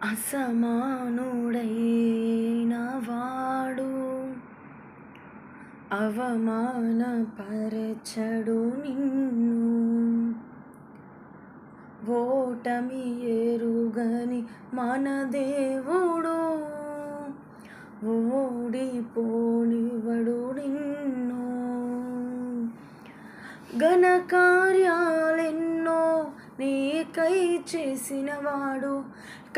అసమానుడైన వాడు అవమానపరచడు నిన్ను. ఓటమి ఎరుగని మన దేవుడు ఓడిపోనివ్వడు నిన్ను. ఘనకార్యాలెన్నో నీకై చేసినవాడు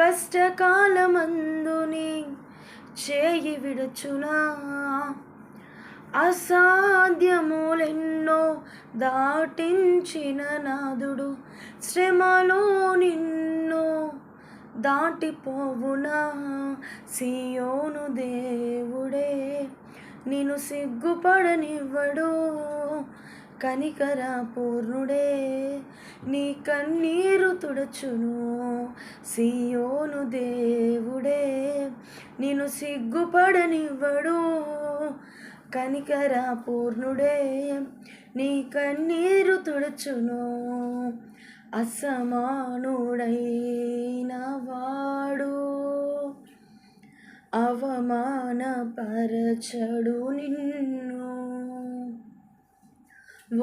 కష్టకాలమందు నీ చేయి విడచునా. అసాధ్యములెన్నో దాటించిన నాదుడు శ్రమలో నిన్ను దాటిపోవునా. సియోను దేవుడే నిన్ను సిగ్గుపడనివ్వడు, కనికర పూర్ణుడే నీ కన్నీరు తుడచును. సియోను దేవుడే నిన్ను సిగ్గుపడనివ్వడు, కనికర పూర్ణుడే నీ కన్నీరు తుడచును. అసమానుడైన వాడు అవమానపరచడు నిన్ను.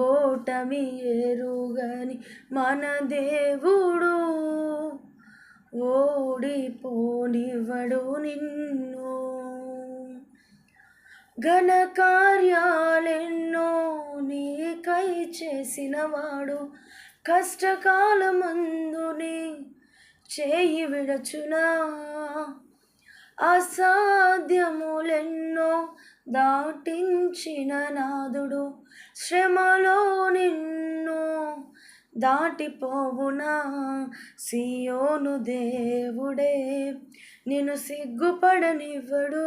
ఓటమి ఎరుగని మన దేవుడు ఓడిపోనివ్వడు నిన్ను. ఘనకార్యాలెన్నో నీకై చేసినవాడు కష్టకాలమందు నీ చేయి విడచునా. అసాధ్యములెన్నో దాటించిన నాదుడు శ్రమలో నిన్ను దాటిపోవునా. సియోను దేవుడే నిన్ను సిగ్గుపడనివ్వడు,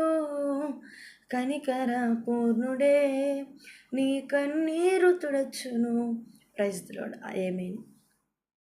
కనికర పూర్ణుడే నీ కన్నీరు తుడచును. Praise the lord. ఆమేన్.